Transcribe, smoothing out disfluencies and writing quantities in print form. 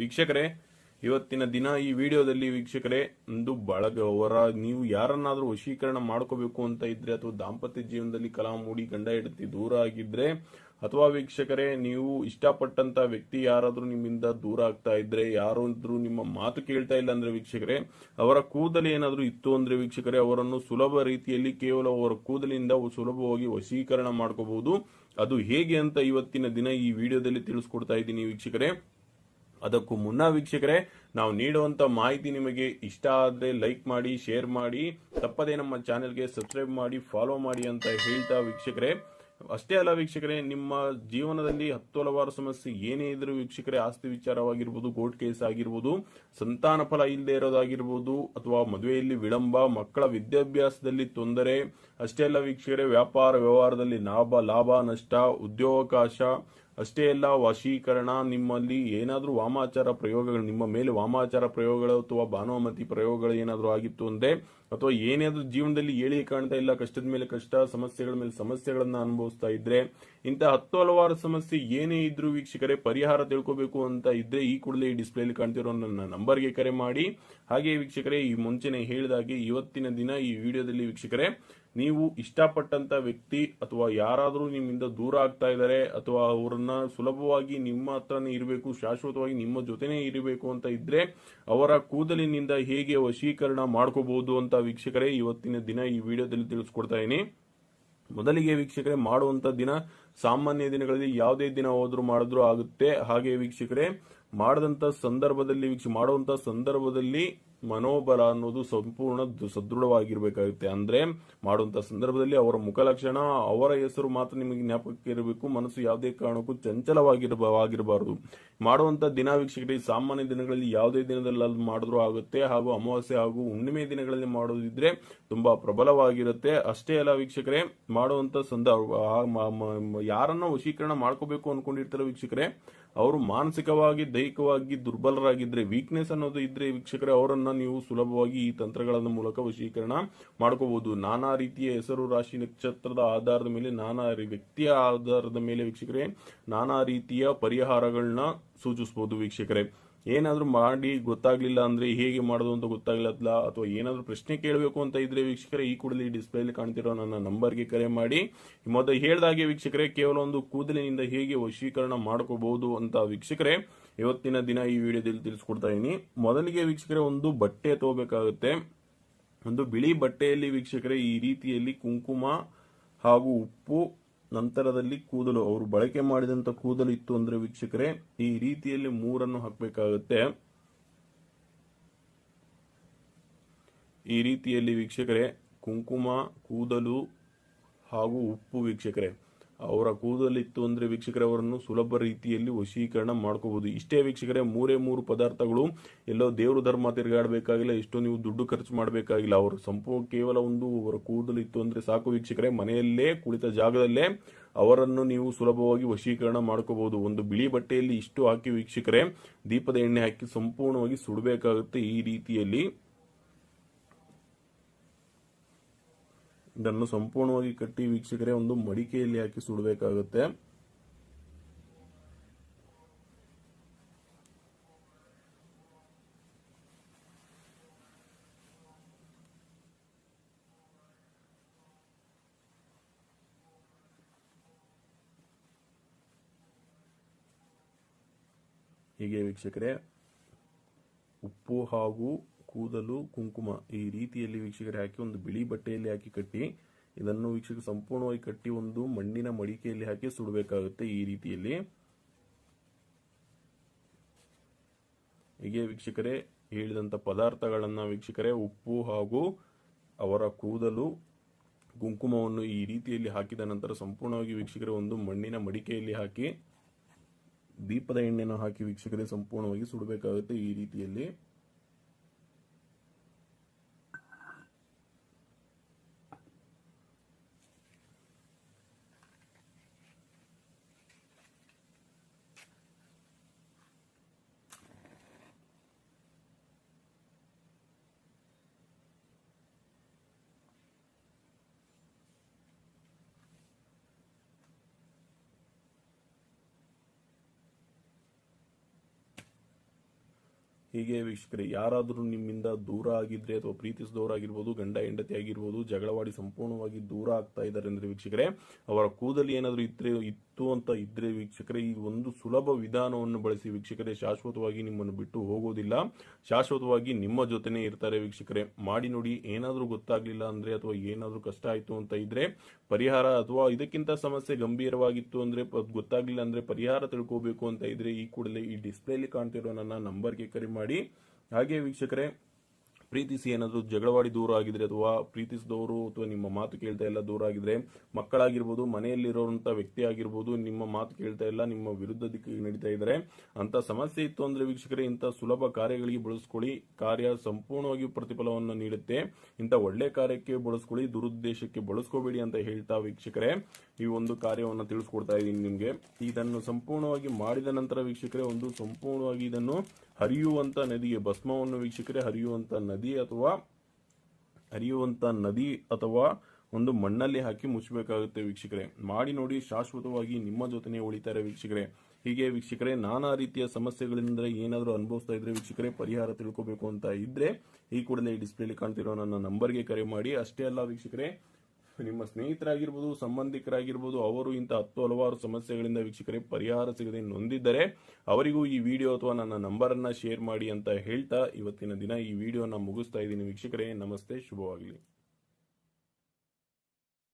ವೀಕ್ಷಕರೇ, ಇವತ್ತಿನ ದಿನ ಈ ವಿಡಿಯೋದಲ್ಲಿ ವೀಕ್ಷಕರೇ ಒಂದು ಅವರ ನೀವು ಯಾರನ್ನಾದ್ರೂ ವಶೀಕರಣ ಮಾಡ್ಕೋಬೇಕು ಅಂತ ಇದ್ರೆ ಅಥವಾ ದಾಂಪತ್ಯ ಜೀವನದಲ್ಲಿ ಕಲಹ ಮೂಡಿ ಗಂಡ ಹೆಂಡತಿ ದೂರ ಆಗಿದ್ರೆ ಅಥವಾ ವೀಕ್ಷಕರೇ ನೀವು ಇಷ್ಟಪಟ್ಟಂತ ವ್ಯಕ್ತಿ ಯಾರಾದ್ರೂ ನಿಮ್ಮಿಂದ ದೂರ ಆಗ್ತಾ ಇದ್ರೆ, ಯಾರಾದ್ರೂ ನಿಮ್ಮ ಮಾತು ಕೇಳ್ತಾ ಇಲ್ಲ ಅಂದ್ರೆ ವೀಕ್ಷಕರೇ, ಅವರ ಕೂದಲು ಏನಾದ್ರೂ ಇತ್ತು ಅಂದ್ರೆ ವೀಕ್ಷಕರೇ ಅವರನ್ನು ಸುಲಭ ರೀತಿಯಲ್ಲಿ ಕೇವಲ ಅವರ ಕೂದಲಿಂದ ಸುಲಭವಾಗಿ ವಶೀಕರಣ ಮಾಡ್ಕೋಬಹುದು. ಅದು ಹೇಗೆ ಅಂತ ಇವತ್ತಿನ ದಿನ ಈ ವಿಡಿಯೋದಲ್ಲಿ ತಿಳಿಸ್ಕೊಡ್ತಾ ಇದ್ದೀನಿ ವೀಕ್ಷಕರೇ. ಅದಕ್ಕೂ ಮುನ್ನ ವೀಕ್ಷಕರೇ, ನಾವು ನೀಡುವಂತ ಮಾಹಿತಿ ನಿಮಗೆ ಇಷ್ಟ ಆದ್ರೆ ಲೈಕ್ ಮಾಡಿ, ಶೇರ್ ಮಾಡಿ, ತಪ್ಪದೇ ನಮ್ಮ ಚಾನೆಲ್ಗೆ ಸಬ್ಸ್ಕ್ರೈಬ್ ಮಾಡಿ, ಫಾಲೋ ಮಾಡಿ ಅಂತ ಹೇಳ್ತಾ ವೀಕ್ಷಕರೇ, ಅಷ್ಟೇ ಅಲ್ಲ ವೀಕ್ಷಕರೇ, ನಿಮ್ಮ ಜೀವನದಲ್ಲಿ ಹಲವಾರು ಸಮಸ್ಯೆ ಏನೇ ಇದ್ರೂ ವೀಕ್ಷಕರೇ, ಆಸ್ತಿ ವಿಚಾರವಾಗಿರ್ಬೋದು, ಕೋರ್ಟ್ ಕೇಸ್ ಆಗಿರ್ಬೋದು, ಸಂತಾನ ಫಲ ಇಲ್ಲದೆ ಇರೋದಾಗಿರ್ಬೋದು, ಅಥವಾ ಮದುವೆಯಲ್ಲಿ ವಿಳಂಬ, ಮಕ್ಕಳ ವಿದ್ಯಾಭ್ಯಾಸದಲ್ಲಿ ತೊಂದರೆ, ಅಷ್ಟೇ ಅಲ್ಲ ವೀಕ್ಷಕರೇ, ವ್ಯಾಪಾರ ವ್ಯವಹಾರದಲ್ಲಿ ಲಾಭ ನಷ್ಟ, ಉದ್ಯೋಗಾವಕಾಶ, ಅಷ್ಟೇ ಅಲ್ಲ ವಶೀಕರಣ, ನಿಮ್ಮಲ್ಲಿ ಏನಾದ್ರೂ ವಾಮಾಚಾರ ಪ್ರಯೋಗಗಳು, ನಿಮ್ಮ ಮೇಲೆ ವಾಮಾಚಾರ ಪ್ರಯೋಗಗಳು ಅಥವಾ ಭಾನುಮತಿ ಪ್ರಯೋಗಗಳು ಏನಾದ್ರೂ ಆಗಿತ್ತು ಅಂದ್ರೆ, ಅಥವಾ ಏನಾದ್ರೂ ಜೀವನದಲ್ಲಿ ಏಳಿ ಕಾಣ್ತಾ ಇಲ್ಲ, ಕಷ್ಟದ ಮೇಲೆ ಕಷ್ಟ, ಸಮಸ್ಯೆಗಳ ಮೇಲೆ ಸಮಸ್ಯೆಗಳನ್ನ ಅನುಭವಿಸ್ತಾ ಇದ್ರೆ, ಇಂತ ಹಲವಾರು ಸಮಸ್ಯೆ ಏನೇ ಇದ್ರೂ ವೀಕ್ಷಕರೇ ಪರಿಹಾರ ತಿಳ್ಕೋಬೇಕು ಅಂತ ಇದ್ರೆ ಈ ಕೂಡಲೇ ಈ ಡಿಸ್ಪ್ಲೇಲಿ ಕಾಣ್ತಿರೋ ನನ್ನ ನಂಬರ್ಗೆ ಕರೆ ಮಾಡಿ. ಹಾಗೆ ವೀಕ್ಷಕರೇ, ಈ ಮುಂಚೆನೆ ಹೇಳಿದಾಗೆ ಇವತ್ತಿನ ದಿನ ಈ ವಿಡಿಯೋದಲ್ಲಿ ವೀಕ್ಷಕರೇ ನೀವು ಇಷ್ಟಪಟ್ಟಂತ ವ್ಯಕ್ತಿ ಅಥವಾ ಯಾರಾದ್ರೂ ನಿಮ್ಮಿಂದ ದೂರ ಆಗ್ತಾ ಇದ್ದಾರೆ ಅಥವಾ ಅವರನ್ನ ಸುಲಭವಾಗಿ ನಿಮ್ಮ ಹತ್ರನೇ ಇರಬೇಕು, ಶಾಶ್ವತವಾಗಿ ನಿಮ್ಮ ಜೊತೆನೇ ಇರಬೇಕು ಅಂತ ಇದ್ರೆ ಅವರ ಕೂದಲಿನಿಂದ ಹೇಗೆ ವಶೀಕರಣ ಮಾಡ್ಕೋಬಹುದು ಅಂತ ವೀಕ್ಷಕರೇ ಇವತ್ತಿನ ದಿನ ಈ ವಿಡಿಯೋದಲ್ಲಿ ತಿಳಿಸ್ಕೊಡ್ತಾ ಇದೀನಿ. ಮೊದಲಿಗೆ ವೀಕ್ಷಕರೇ, ಮಾಡುವಂತ ದಿನ ಸಾಮಾನ್ಯ ದಿನಗಳಲ್ಲಿ ಯಾವುದೇ ದಿನ ಹೋದ್ರೂ ಮಾಡಿದ್ರು ಆಗುತ್ತೆ. ಹಾಗೆ ವೀಕ್ಷಕರೇ, ಮಾಡುವಂತ ಸಂದರ್ಭದಲ್ಲಿ ಮನೋಬಲ ಅನ್ನೋದು ಸಂಪೂರ್ಣ ಸದೃಢವಾಗಿರ್ಬೇಕಾಗುತ್ತೆ. ಅಂದ್ರೆ ಮಾಡುವಂತ ಸಂದರ್ಭದಲ್ಲಿ ಅವರ ಮುಖ ಲಕ್ಷಣ, ಅವರ ಹೆಸರು ಮಾತ್ರ ನಿಮಗೆ ಜ್ಞಾಪಕಕ್ಕೆ ಇರಬೇಕು. ಮನಸ್ಸು ಯಾವುದೇ ಕಾರಣಕ್ಕೂ ಚಂಚಲವಾಗಿರಬಾರದು. ಮಾಡುವಂತ ದಿನ ವೀಕ್ಷಕರೇ ಸಾಮಾನ್ಯ ದಿನಗಳಲ್ಲಿ ಯಾವುದೇ ದಿನದಲ್ಲಿ ಮಾಡಿದ್ರು ಆಗುತ್ತೆ. ಹಾಗೂ ಅಮಾವಾಸ್ಯೆ ಹಾಗೂ ಹುಣ್ಣಿಮೆ ದಿನಗಳಲ್ಲಿ ಮಾಡೋದಿದ್ರೆ ತುಂಬಾ ಪ್ರಬಲವಾಗಿರುತ್ತೆ. ಅಷ್ಟೇ ಅಲ್ಲ ವೀಕ್ಷಕರೇ, ಮಾಡುವಂತ ಯಾರನ್ನ ವಶೀಕರಣ ಮಾಡ್ಕೋಬೇಕು ಅನ್ಕೊಂಡಿರ್ತಾರೆ ವೀಕ್ಷಕರೇ, ಅವರು ಮಾನಸಿಕವಾಗಿ ದೈಹಿಕವಾಗಿ ದುರ್ಬಲರಾಗಿದ್ರೆ, ವೀಕ್ನೆಸ್ ಅನ್ನೋದು ಇದ್ರೆ ವೀಕ್ಷಕರೇ, ಅವರನ್ನ ನೀವು ಸುಲಭವಾಗಿ ಈ ತಂತ್ರಗಳ ಮೂಲಕ ವಶೀಕರಣ ಮಾಡ್ಕೋಬಹುದು. ನಾನಾ ರೀತಿಯ ಹೆಸರು, ರಾಶಿ, ನಕ್ಷತ್ರದ ಆಧಾರದ ಮೇಲೆ, ನಾನಾ ವ್ಯಕ್ತಿಯ ಆಧಾರದ ಮೇಲೆ ವೀಕ್ಷಕರೇ ನಾನಾ ರೀತಿಯ ಪರಿಹಾರಗಳನ್ನ ಸೂಚಿಸಬಹುದು ವೀಕ್ಷಕರೇ. ಏನಾದ್ರೂ ಮಾಡಿ ಗೊತ್ತಾಗ್ಲಿಲ್ಲ ಅಂದ್ರೆ ಹೇಗೆ ಮಾಡೋದು ಅಂತ ಗೊತ್ತಾಗ್ಲಿಲ್ಲ, ಅಥವಾ ಏನಾದ್ರೂ ಪ್ರಶ್ನೆ ಕೇಳಬೇಕು ಅಂತ ಇದ್ರೆ ವೀಕ್ಷಕರೇ ಈ ಕೂಡಲೇ ಡಿಸ್ಪ್ಲೇಲಿ ಕಾಣ್ತಿರೋ ನನ್ನ ನಂಬರ್ಗೆ ಕರೆ ಮಾಡಿ. ಮೊದಲು ಹೇಳ್ದಾಗೆ ವೀಕ್ಷಕರೇ, ಕೇವಲ ಒಂದು ಕೂದಲಿನಿಂದ ಹೇಗೆ ವಶೀಕರಣ ಮಾಡ್ಕೋಬಹುದು ಅಂತ ವೀಕ್ಷಕರೇ ಇವತ್ತಿನ ದಿನ ಈ ವಿಡಿಯೋದಲ್ಲಿ ತಿಳಿಸ್ಕೊಡ್ತಾ ಇದೀನಿ. ಮೊದಲಿಗೆ ವೀಕ್ಷಕರೇ ಒಂದು ಬಟ್ಟೆ ತಗೋಬೇಕಾಗುತ್ತೆ. ಒಂದು ಬಿಳಿ ಬಟ್ಟೆಯಲ್ಲಿ ವೀಕ್ಷಕರೇ ಈ ರೀತಿಯಲ್ಲಿ ಕುಂಕುಮ ಹಾಗೂ ಉಪ್ಪು, ನಂತರದಲ್ಲಿ ಕೂದಲು, ಅವರು ಬಳಕೆ ಮಾಡಿದಂತ ಕೂದಲು ಇತ್ತು ಅಂದ್ರೆ ವೀಕ್ಷಕರೇ ಈ ರೀತಿಯಲ್ಲಿ ಮೂರನ್ನು ಹಾಕಬೇಕಾಗುತ್ತೆ. ಈ ರೀತಿಯಲ್ಲಿ ವೀಕ್ಷಕರೇ ಕುಂಕುಮ, ಕೂದಲು ಹಾಗೂ ಉಪ್ಪು ವೀಕ್ಷಕರೇ, ಅವರ ಕೂದಲಿತ್ತು ಅಂದ್ರೆ ವೀಕ್ಷಕರೇ ಅವರನ್ನು ಸುಲಭ ರೀತಿಯಲ್ಲಿ ವಶೀಕರಣ ಮಾಡ್ಕೋಬಹುದು. ಇಷ್ಟೇ ವೀಕ್ಷಕರೇ, ಮೂರು ಪದಾರ್ಥಗಳು. ಎಲ್ಲೋ ದೇವರು ಧರ್ಮ ತಿರುಗಾಡಬೇಕಾಗಿಲ್ಲ, ಎಷ್ಟು ನೀವು ದುಡ್ಡು ಖರ್ಚು ಮಾಡಬೇಕಾಗಿಲ್ಲ. ಅವರು ಸಂಪೂರ್ಣ ಕೇವಲ ಅವರ ಕೂದಲು ಇತ್ತು ಅಂದ್ರೆ ಸಾಕು ವೀಕ್ಷಕರೇ, ಮನೆಯಲ್ಲೇ ಕುಳಿತ ಜಾಗದಲ್ಲೇ ಅವರನ್ನು ನೀವು ಸುಲಭವಾಗಿ ವಶೀಕರಣ ಮಾಡ್ಕೋಬಹುದು. ಒಂದು ಬಿಳಿ ಬಟ್ಟೆಯಲ್ಲಿ ಇಷ್ಟು ಹಾಕಿ ವೀಕ್ಷಕರೇ ದೀಪದ ಎಣ್ಣೆ ಹಾಕಿ ಸಂಪೂರ್ಣವಾಗಿ ಸುಡಬೇಕಾಗುತ್ತೆ. ಈ ರೀತಿಯಲ್ಲಿ ಇದನ್ನು ಸಂಪೂರ್ಣವಾಗಿ ಕಟ್ಟಿ ವೀಕ್ಷಕರೇ ಒಂದು ಮಡಿಕೆಯಲ್ಲಿ ಹಾಕಿ ಸುಡಬೇಕಾಗುತ್ತೆ. ಹೀಗೆ ವೀಕ್ಷಕರೇ ಉಪ್ಪು ಹಾಗೂ ಕೂದಲು, ಕುಂಕುಮ ಈ ರೀತಿಯಲ್ಲಿ ವೀಕ್ಷಕರೇ ಹಾಕಿ ಒಂದು ಬಿಳಿ ಬಟ್ಟೆಯಲ್ಲಿ ಹಾಕಿ ಕಟ್ಟಿ ಇದನ್ನು ವೀಕ್ಷಕ ಸಂಪೂರ್ಣವಾಗಿ ಕಟ್ಟಿ ಒಂದು ಮಣ್ಣಿನ ಮಡಿಕೆಯಲ್ಲಿ ಹಾಕಿ ಸುಡಬೇಕಾಗುತ್ತೆ. ಈ ರೀತಿಯಲ್ಲಿ ಹೀಗೆ ವೀಕ್ಷಕರೇ ಹೇಳಿದಂತ ಪದಾರ್ಥಗಳನ್ನ ವೀಕ್ಷಕರೇ ಉಪ್ಪು ಹಾಗೂ ಅವರ ಕೂದಲು, ಕುಂಕುಮವನ್ನು ಈ ರೀತಿಯಲ್ಲಿ ಹಾಕಿದ ನಂತರ ಸಂಪೂರ್ಣವಾಗಿ ವೀಕ್ಷಕರೇ ಒಂದು ಮಣ್ಣಿನ ಮಡಿಕೆಯಲ್ಲಿ ಹಾಕಿ ದೀಪದ ಎಣ್ಣೆಯನ್ನು ಹಾಕಿ ವೀಕ್ಷಕರೇ ಸಂಪೂರ್ಣವಾಗಿ ಸುಡಬೇಕಾಗುತ್ತೆ. ಈ ರೀತಿಯಲ್ಲಿ ಹೀಗೆ ವೀಕ್ಷಕರೇ, ಯಾರಾದರೂ ನಿಮ್ಮಿಂದ ದೂರ ಆಗಿದ್ರೆ ಅಥವಾ ಪ್ರೀತಿಸಿದವರಾಗಿರ್ಬೋದು, ಗಂಡ ಹೆಂಡತಿ ಆಗಿರ್ಬೋದು, ಜಗಳವಾಡಿ ಸಂಪೂರ್ಣವಾಗಿ ದೂರ ಆಗ್ತಾ ಇದ್ದಾರೆ ಅಂದ್ರೆ ವೀಕ್ಷಕರೇ, ಅವರ ಕೂದಲು ಏನಾದರೂ ಇತ್ತು ಅಂತ ಇದ್ರೆ ವೀಕ್ಷಕರೇ, ಈ ಒಂದು ಸುಲಭ ವಿಧಾನವನ್ನು ಬಳಸಿ ವೀಕ್ಷಕರೇ, ಶಾಶ್ವತವಾಗಿ ನಿಮ್ಮನ್ನು ಬಿಟ್ಟು ಹೋಗೋದಿಲ್ಲ, ಶಾಶ್ವತವಾಗಿ ನಿಮ್ಮ ಜೊತೆನೇ ಇರ್ತಾರೆ ವೀಕ್ಷಕರೇ. ಮಾಡಿ ನೋಡಿ. ಏನಾದರೂ ಗೊತ್ತಾಗ್ಲಿಲ್ಲ ಅಂದ್ರೆ ಅಥವಾ ಏನಾದರೂ ಕಷ್ಟ ಆಯ್ತು ಅಂತ ಇದ್ರೆ ಪರಿಹಾರ, ಅಥವಾ ಇದಕ್ಕಿಂತ ಸಮಸ್ಯೆ ಗಂಭೀರವಾಗಿತ್ತು ಅಂದ್ರೆ ಗೊತ್ತಾಗ್ಲಿಲ್ಲ ಅಂದ್ರೆ ಪರಿಹಾರ ತಿಳ್ಕೋಬೇಕು ಅಂತ ಇದ್ರೆ ಈ ಕೂಡಲೇ ಈ ಡಿಸ್ಪ್ಲೇಲಿ ಕಾಣ್ತಿರೋ ನನ್ನ ನಂಬರ್ಗೆ ಕರೆ ಮಾಡಿ. ಹಾಗೆ ವೀಕ್ಷಕರೇ, ಪ್ರೀತಿಸಿ ಏನಾದರೂ ಜಗಳವಾಡಿ ದೂರ ಆಗಿದ್ರೆ ಅಥವಾ ಪ್ರೀತಿಸಿದವರು ಅಥವಾ ನಿಮ್ಮ ಮಾತು ಕೇಳ್ತಾ ಎಲ್ಲ ದೂರ ಆಗಿದ್ರೆ, ಮಕ್ಕಳಾಗಿರ್ಬೋದು, ಮನೆಯಲ್ಲಿರುವಂತ ವ್ಯಕ್ತಿ ಆಗಿರ್ಬೋದು, ನಿಮ್ಮ ಮಾತು ಕೇಳ್ತಾ ಇಲ್ಲ, ನಿಮ್ಮ ವಿರುದ್ಧ ದಿಕ್ಕಿಗೆ ನಡೀತಾ ಇದ್ದಾರೆ ಅಂತ ಸಮಸ್ಯೆ ಇತ್ತು ಅಂದ್ರೆ ವೀಕ್ಷಕರೇ, ಇಂಥ ಸುಲಭ ಕಾರ್ಯಗಳಿಗೆ ಬಳಸ್ಕೊಳ್ಳಿ. ಕಾರ್ಯ ಸಂಪೂರ್ಣವಾಗಿ ಪ್ರತಿಫಲವನ್ನು ನೀಡುತ್ತೆ. ಇಂಥ ಒಳ್ಳೆ ಕಾರ್ಯಕ್ಕೆ ಬಳಸ್ಕೊಳ್ಳಿ, ದುರುದ್ದೇಶಕ್ಕೆ ಬಳಸ್ಕೋಬೇಡಿ ಅಂತ ಹೇಳ್ತಾ ವೀಕ್ಷಕರೇ, ಈ ಒಂದು ಕಾರ್ಯವನ್ನು ತಿಳಿಸ್ಕೊಡ್ತಾ ಇದ್ದೀನಿ ನಿಮ್ಗೆ. ಇದನ್ನು ಸಂಪೂರ್ಣವಾಗಿ ಮಾಡಿದ ನಂತರ ವೀಕ್ಷಕರೇ, ಒಂದು ಸಂಪೂರ್ಣವಾಗಿ ಇದನ್ನು ಹರಿಯುವಂತ ನದಿಗೆ, ಭಸ್ಮವನ್ನು ವೀಕ್ಷಕರೇ ಹರಿಯುವಂತ ನದಿ ಅಥವಾ ಒಂದು ಮಣ್ಣಲ್ಲಿ ಹಾಕಿ ಮುಚ್ಚಬೇಕಾಗುತ್ತೆ ವೀಕ್ಷಕರೇ. ಮಾಡಿ ನೋಡಿ. ಶಾಶ್ವತವಾಗಿ ನಿಮ್ಮ ಜೊತೆನೆ ಉಳಿತಾರೆ ವೀಕ್ಷಕರೇ. ಹೀಗೆ ವೀಕ್ಷಕರೇ, ನಾನಾ ರೀತಿಯ ಸಮಸ್ಯೆಗಳಿಂದ ಏನಾದರೂ ಅನುಭವಿಸ್ತಾ ಇದ್ರೆ ವೀಕ್ಷಕರೇ, ಪರಿಹಾರ ತಿಳ್ಕೋಬೇಕು ಅಂತ ಇದ್ರೆ ಈ ಕೂಡಲೇ ಡಿಸ್ಪ್ಲೇಲಿ ಕಾಣ್ತಿರೋ ನನ್ನ ನಂಬರ್ಗೆ ಕರೆ ಮಾಡಿ. ಅಷ್ಟೇ ಅಲ್ಲ ವೀಕ್ಷಕರೇ, ನಿಮ್ಮ ಸ್ನೇಹಿತರಾಗಿರ್ಬೋದು, ಸಂಬಂಧಿಕರಾಗಿರ್ಬೋದು, ಅವರು ಇಂಥ ಹಲವಾರು ಸಮಸ್ಯೆಗಳಿಂದ ವೀಕ್ಷಕರೇ ಪರಿಹಾರ ಸಿಗದೆ ನೊಂದಿದ್ದರೆ ಅವರಿಗೂ ಈ ವಿಡಿಯೋ ಅಥವಾ ನನ್ನ ನಂಬರನ್ನು ಶೇರ್ ಮಾಡಿ ಅಂತ ಹೇಳ್ತಾ ಇವತ್ತಿನ ದಿನ ಈ ವಿಡಿಯೋನ ಮುಗಿಸ್ತಾ ಇದ್ದೀನಿ ವೀಕ್ಷಕರೇ. ನಮಸ್ತೆ, ಶುಭವಾಗಲಿ.